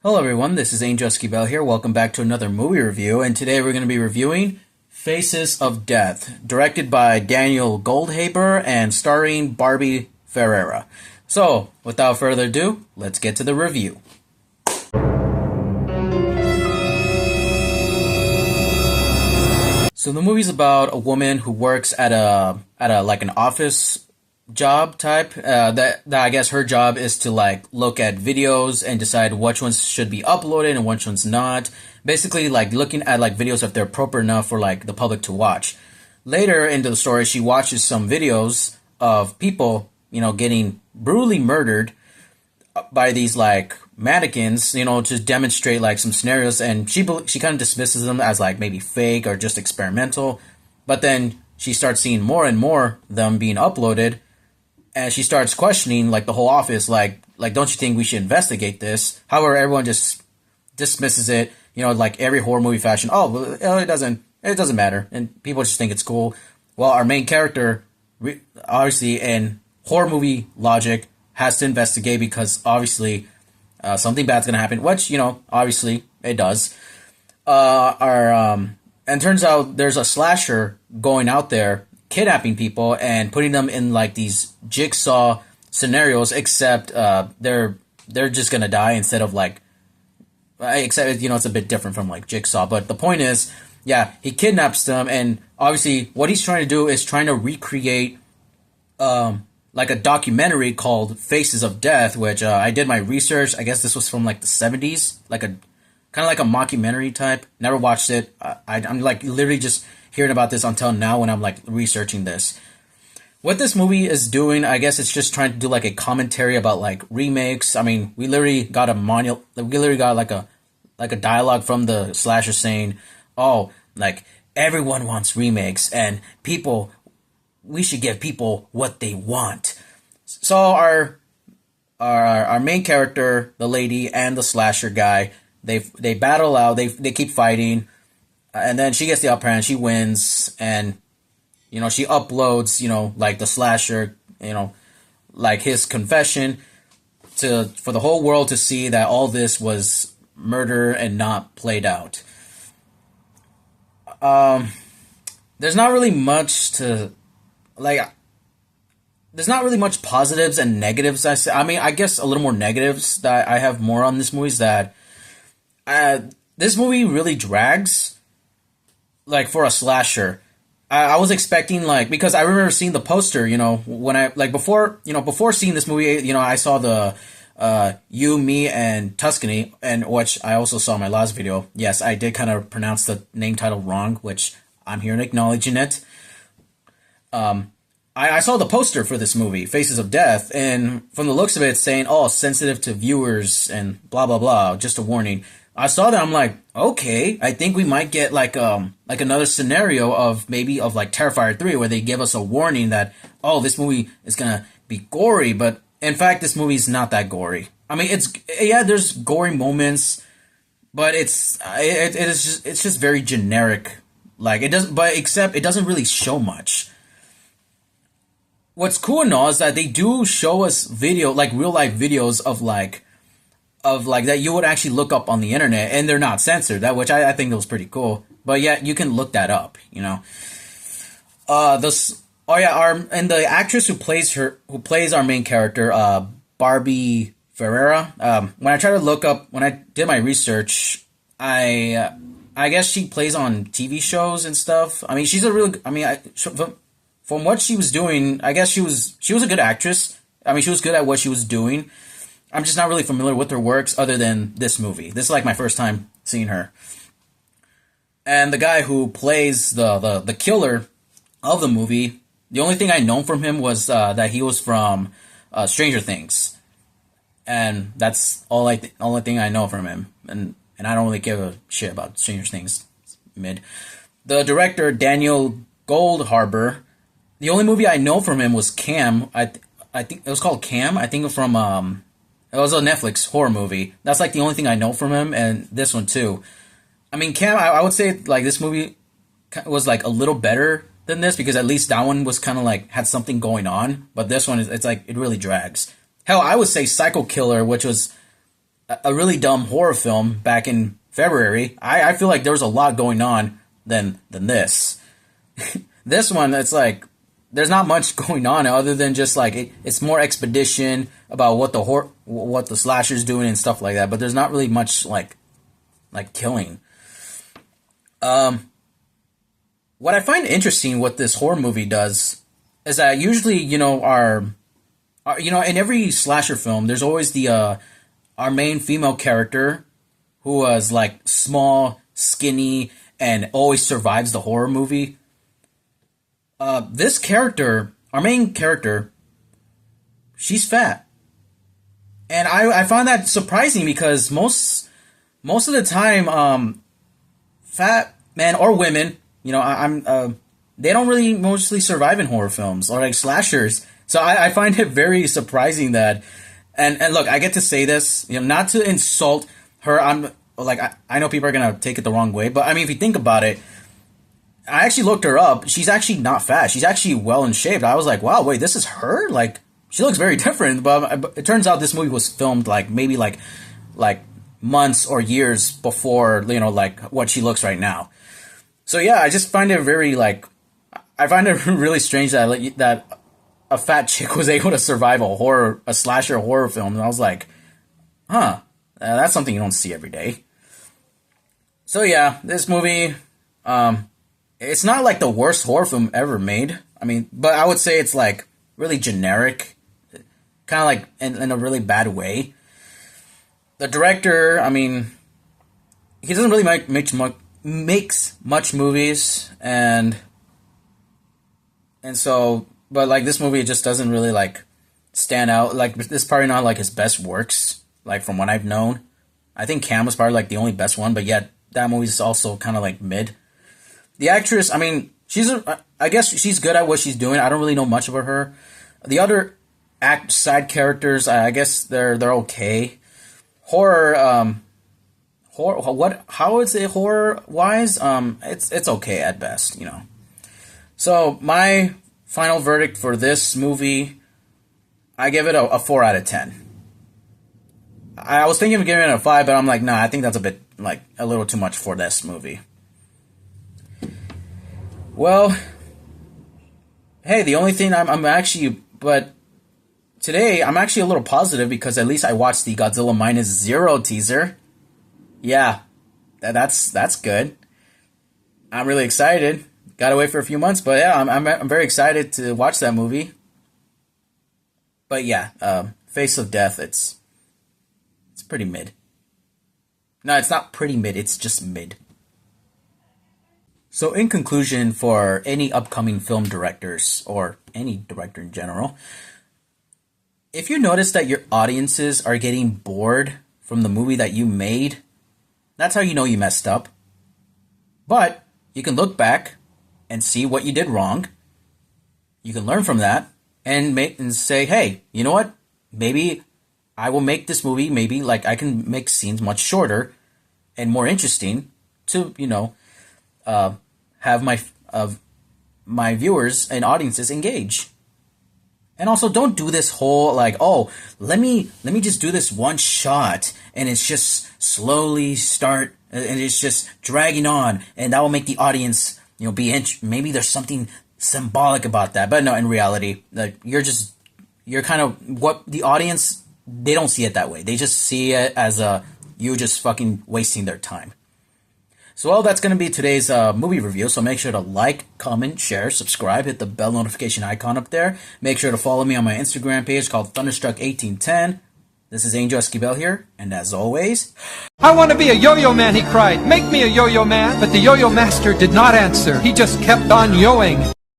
Hello everyone, this is Angel Esquivel here. Welcome back to another movie review, and today we're going to be reviewing Faces of Death, directed by Daniel Goldhaber and starring Barbie Ferreira. So, without further ado, let's get to the review. So the movie's about a woman who works at a like an office job type. That I guess her job is to like look at videos and decide which ones should be uploaded and which ones not. Basically, like looking at like videos if they're appropriate enough for like the public to watch. Later into the story, she watches some videos of people, getting brutally murdered by these like mannequins, to demonstrate like some scenarios, and she kind of dismisses them as like maybe fake or just experimental. But then she starts seeing more and more them being uploaded, and she starts questioning like the whole office, like don't you think we should investigate this? However, everyone just dismisses it, like every horror movie fashion. Oh, well, it doesn't matter, and people just think it's cool. Well, our main character, obviously, in horror movie logic, has to investigate because obviously something bad's gonna happen, which obviously it does. And turns out there's a slasher going out there kidnapping people and putting them in like these jigsaw scenarios, except they're just gonna die instead of like, except it's a bit different from like Jigsaw. But the point is, yeah, he kidnaps them, and obviously what he's trying to do is trying to recreate like a documentary called Faces of Death, which I did my research. I guess this was from like the 70s, like a kind of like a mockumentary type. Never watched it. I'm like literally just hearing about this until now when I'm like researching this. What this movie is doing, I guess it's just trying to do like a commentary about like remakes. I mean, we literally got like a dialogue from the slasher saying, "Oh, like everyone wants remakes, and we should give people what they want." So our main character, the lady, and the slasher guy, they battle out. They keep fighting, and then she gets the upper hand. She wins, and she uploads like the slasher, like his confession for the whole world to see that all this was murder and not played out. There's not really much to like. There's not really much positives and negatives. I mean, I guess a little more negatives that I have more on this movie is that this movie really drags, like for a slasher. I was expecting like, because I remember seeing the poster, when I like before seeing this movie, I saw the You, Me, and Tuscany, and which I also saw in my last video. Yes, I did kind of pronounce the name title wrong, which I'm here and acknowledging it. I saw the poster for this movie, Faces of Death, and from the looks of it, it's saying, "Oh, sensitive to viewers," and blah blah blah. Just a warning. I saw that, I'm like, okay, I think we might get like another scenario of like Terrifier 3, where they give us a warning that, oh, this movie is gonna be gory, but in fact this movie is not that gory. I mean, there's gory moments, but it's just very generic. Like except it doesn't really show much. What's cool and all is that they do show us real life videos of that you would actually look up on the internet, and they're not censored. Which I think was pretty cool. But yeah, you can look that up. And the actress who plays our main character, Barbie Ferreira. When I did my research, I guess she plays on TV shows and stuff. I mean, from what she was doing, I guess she was a good actress. I mean, she was good at what she was doing. I'm just not really familiar with her works other than this movie. This is like my first time seeing her. And the guy who plays the killer of the movie, the only thing I know from him was that he was from Stranger Things, and that's only thing I know from him. And I don't really give a shit about Stranger Things. Mid. The director, Daniel Goldhaber, the only movie I know from him was Cam. I think it was called Cam. I think from it was a Netflix horror movie. That's like the only thing I know from him, and this one too. I mean, Cam, I would say like this movie was like a little better than this, because at least that one was kind of like had something going on, but this one it's like it really drags. Hell, I would say Psycho Killer, which was a really dumb horror film back in February, I feel like there was a lot going on than this. This one, it's like there's not much going on other than just like it's more expedition about what the slasher's doing and stuff like that. But there's not really much like killing. What I find interesting what this horror movie does is that usually in every slasher film there's always the our main female character who was like small, skinny, and always survives the horror movie. This character, our main character, she's fat, and I find that surprising because most of the time, fat men or women, they don't really mostly survive in horror films or like slashers. So I find it very surprising that, and look, I get to say this, not to insult her. I know people are gonna take it the wrong way, but I mean, if you think about it, I actually looked her up. She's actually not fat. She's actually well in shape. I was like, wow, wait, this is her? Like, she looks very different. But it turns out this movie was filmed maybe months or years before, what she looks right now. So yeah, I just find it very I find it really strange that a fat chick was able to survive a slasher horror film. And I was like, that's something you don't see every day. So yeah, this movie, it's not like the worst horror film ever made. I mean, but I would say it's really generic, kind of in a really bad way. The director, I mean, he doesn't really makes much movies, and so, but this movie just doesn't really stand out. This is probably not his best works, from what I've known. I think Cam was probably the only best one, but yet that movie's also kind of mid. The actress, I mean, I guess she's good at what she's doing. I don't really know much about her. The other side characters, I guess they're okay. Horror, how is it horror wise? It's okay at best, So my final verdict for this movie, I give it a 4 out of 10. I was thinking of giving it a 5, but I'm like, nah, I think that's a bit a little too much for this movie. Well, hey, the only thing but today I'm actually a little positive because at least I watched the Godzilla Minus Zero teaser. Yeah, that's good. I'm really excited. Gotta wait for a few months, but yeah, I'm very excited to watch that movie. But yeah, Face of Death, it's pretty mid. No, it's not pretty mid, it's just mid. So in conclusion, for any upcoming film directors, or any director in general, if you notice that your audiences are getting bored from the movie that you made, that's how you know you messed up. But you can look back and see what you did wrong. You can learn from that and say, hey, you know what? Maybe I will make this movie, maybe I can make scenes much shorter and more interesting to, have my viewers and audiences engage. And also, don't do this whole let me just do this one shot and it's just slowly start and it's just dragging on and that will make the audience maybe there's something symbolic about that. But no, in reality, you're kind of what the audience, they don't see it that way. They just see it as you just fucking wasting their time. So, well, that's going to be today's movie review. So make sure to like, comment, share, subscribe, hit the bell notification icon up there. Make sure to follow me on my Instagram page called Thunderstruck1810. This is Angel Esquivel here, and as always, I want to be a yo-yo man, he cried. Make me a yo-yo man. But the yo-yo master did not answer. He just kept on yoing.